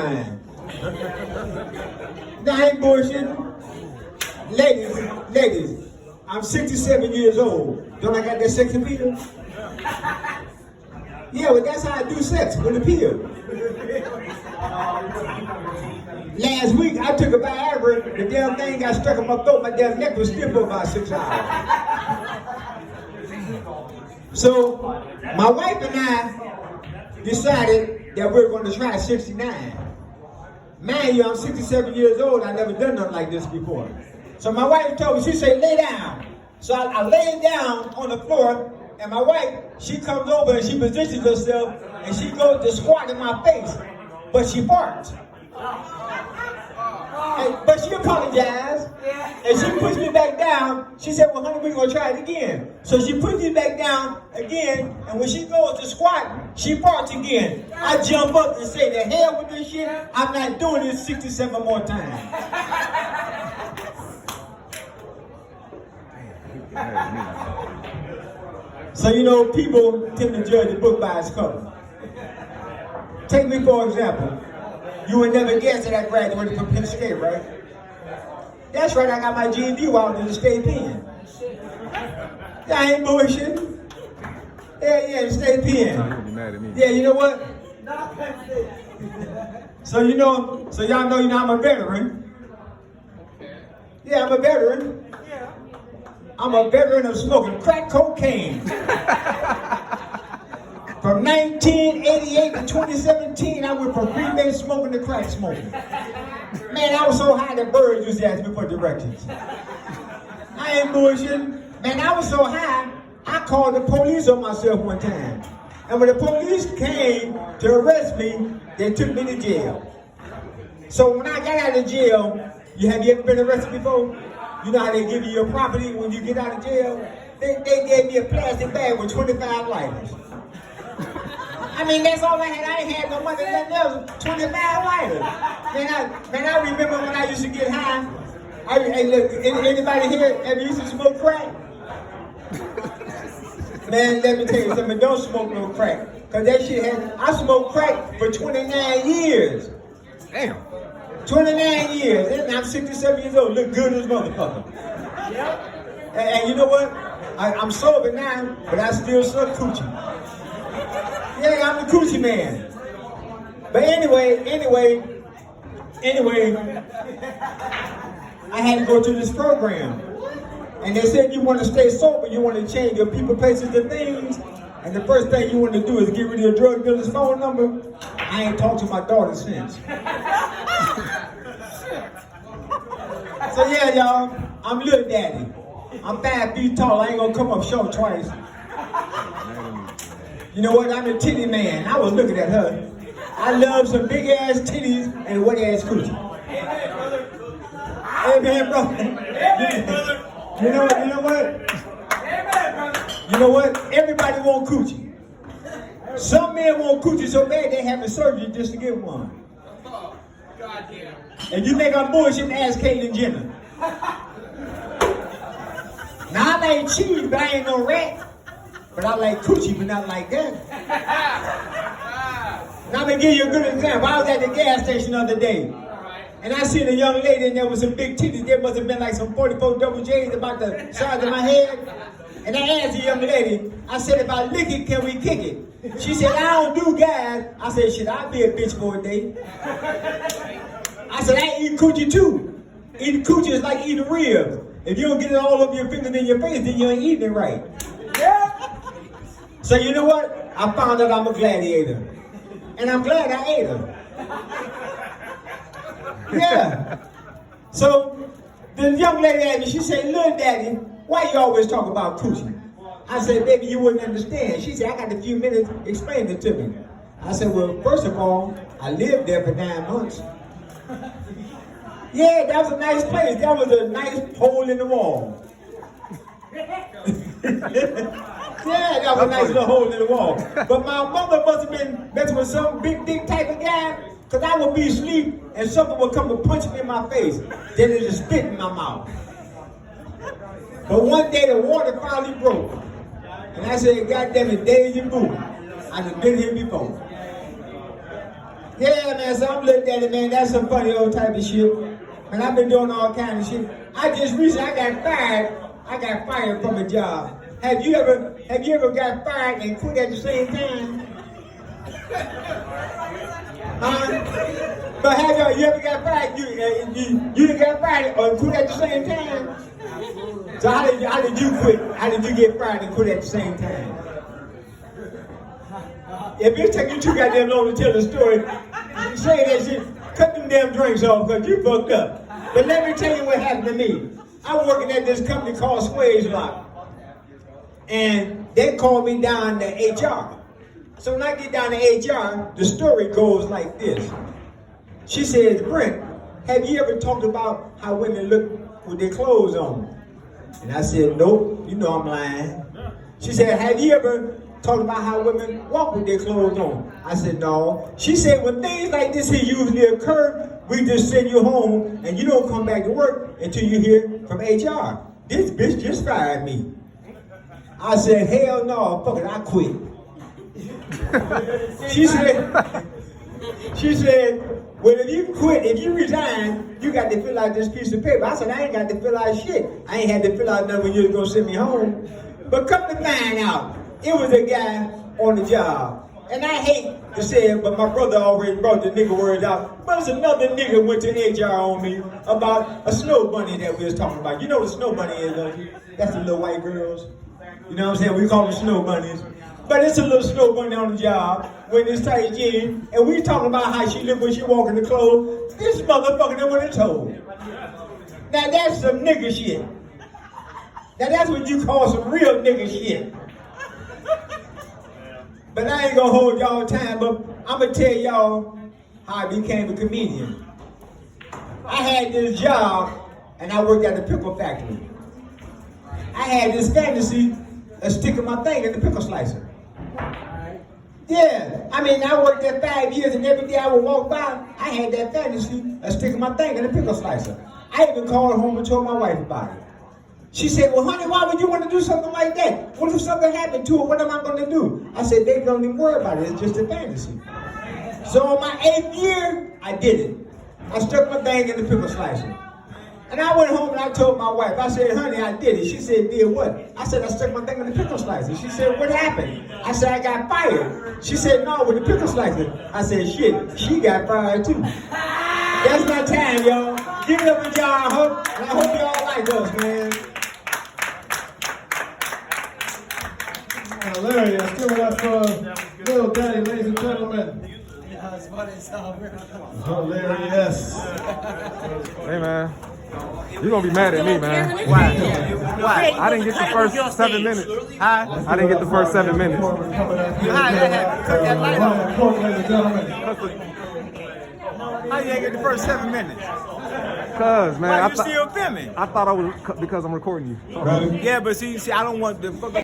69. Now, I ain't bullshitting. Ladies, I'm 67 years old. Don't I got that sex appeal? Yeah, well, that's how I do sex, with appeal. Last week, I took a Viagra. The damn thing got stuck in my throat. My damn neck was stiff for about 6 hours. So, my wife and I decided that we were going to try 69. Mind you, I'm 67 years old. I never done nothing like this before. So my wife told me, she said, lay down. So I laid down on the floor, and my wife, she comes over and she positions herself, and she goes to squat in my face, but she farts. But she apologized, and she pushed me back down. She said, well, honey, we're going to try it again. So she pushed me back down again, and when she goes to squat, she farts again. I jump up and say, the hell with this shit, I'm not doing this 67 more times. So, you know, people tend to judge the book by its cover. Take me for example. You would never guess that I graduated from Penn State, right? That's right, I got my GED while I was in the state pen. I ain't bullshitting. Yeah, the state pen. Yeah, you know what? So y'all know, I'm a veteran. Yeah, I'm a veteran. I'm a veteran of smoking crack cocaine. From 1988 to 2017, I went from freebase smoking to crack smoking. Man, I was so high that birds used to ask me for directions. I ain't bullshitting. Man, I was so high, I called the police on myself one time. And when the police came to arrest me, they took me to jail. So when I got out of jail, have you ever been arrested before? You know how they give you your property when you get out of jail? They gave me a plastic bag with 25 lighters. I mean, that's all I had. I ain't had no money, nothing else. 25 lighters. Man, I remember when I used to get high. Hey, look, anybody here ever used to smoke crack? Man, let me tell you something. Don't smoke no crack. Because that shit I smoked crack for 29 years. Damn. 29 years. And I'm 67 years old. Look good as motherfucker. Yep. And you know what? I'm sober now, but I still suck coochie. Yeah, I'm the coochie man. But anyway, I had to go to this program. And they said you want to stay sober, you want to change your people, places, and things. And the first thing you want to do is get rid of your drug dealer's phone number. I ain't talked to my daughter since. So yeah, y'all, I'm little daddy. I'm 5 feet tall, I ain't gonna come up short twice. You know what, I'm a titty man. I was looking at her. I love some big ass titties and wet ass coochie. Amen, brother. You know what? You know what? Everybody want coochie. Some men want coochie so bad they having surgery just to get one. And you think I'm bullshitting, ask Caitlyn Jenner. Now I like cheese, but I ain't no rat. But I like coochie, but not like that. Now I'm gonna give you a good example. I was at the gas station the other day. And I seen a young lady and there was some big titties. There must have been like some 44 double J's about the size of my head. And I asked the young lady, I said, if I lick it, can we kick it? She said, I don't do guys. I said, shit, I'll be a bitch for a day. I said, I eat coochie too. Eating coochie is like eating ribs. If you don't get it all over your fingers in your face, then you ain't eating it right. Yeah. So you know what? I found out I'm a gladiator. And I'm glad I ate her. Yeah. So the young lady asked me, she said, little daddy, why you always talk about coochie? I said, baby, you wouldn't understand. She said, I got a few minutes, explain it to me. I said, well, first of all, I lived there for 9 months. Yeah, that was a nice place. That was a nice hole in the wall. Yeah, that was a nice little hole in the wall. But my mother must have been messing with some big dick type of guy, because I would be asleep and someone would come and punch me in my face. Then it just spit in my mouth. But one day the water finally broke. And I said, God damn it, Daisy Boo. I've been here before. Yeah, man, so I'm looking at it, man. That's some funny old type of shit. And I've been doing all kind of shit. I just recently, I got fired from a job. Have you ever got fired and quit at the same time? But you ever got fired? You got fired or quit at the same time? So how did you quit? How did you get fired and quit at the same time? If it take you too goddamn long to tell the story, say that shit, cut them damn drinks off because you fucked up. But let me tell you what happened to me. I was working at this company called Sway's Lock. And they called me down to HR. So when I get down to HR, the story goes like this. She says, Brent, have you ever talked about how women look with their clothes on? And I said, nope, you know I'm lying. She said, have you ever talked about how women walk with their clothes on? I said, no. She said, when things like this here usually occur, we just send you home and you don't come back to work until you hear from HR. This bitch just fired me. I said, hell no, fuck it, I quit. She said, well, if you quit, if you resign, you got to fill out this piece of paper. I said, I ain't got to fill out shit. I ain't had to fill out nothing when you was gonna send me home. But come to find out, it was a guy on the job. And I hate to say it, but my brother already brought the nigga words out. But it's another nigga went to HR on me about a snow bunny that we was talking about. You know what a snow bunny is, though? That's the little white girls. You know what I'm saying? We call them snow bunnies. But it's a little snow bunny on the job with this tight jean. And we talking about how she look when she walk in the clothes. This motherfucker that went told. Now that's some nigga shit. Now that's what you call some real nigga shit. But I ain't gonna hold y'all time, but I'm gonna tell y'all how I became a comedian. I had this job and I worked at the pickle factory. I had this fantasy of sticking my thing in the pickle slicer. Yeah, I mean, I worked there 5 years and every day I would walk by, I had that fantasy of sticking my thing in the pickle slicer. I even called home and told my wife about it. She said, well, honey, why would you want to do something like that? What if something happened to it? What am I going to do? I said, baby, don't even worry about it. It's just a fantasy. So on my 8th year, I did it. I stuck my thing in the pickle slicer. And I went home and I told my wife, I said, honey, I did it. She said, did what? I said, I stuck my thing in the pickle slicer. She said, what happened? I said, I got fired. She said, no, with the pickle slicer. I said, shit, she got fired too. That's my time, y'all. Give it up with y'all, and I hope y'all like us, man. Hilarious. Give it up for Little Daddy, ladies and gentlemen. Hilarious. Hey, man. You're going to be mad at me, man. Why? I didn't get the first 7 minutes. Huh? I didn't get the first 7 minutes. Cut that light off. Ladies and gentlemen. How you ain't get the first 7 minutes? Cuz, man. Why you still filming? I thought I was, because I'm recording you. Yeah, but see, I don't want the fucking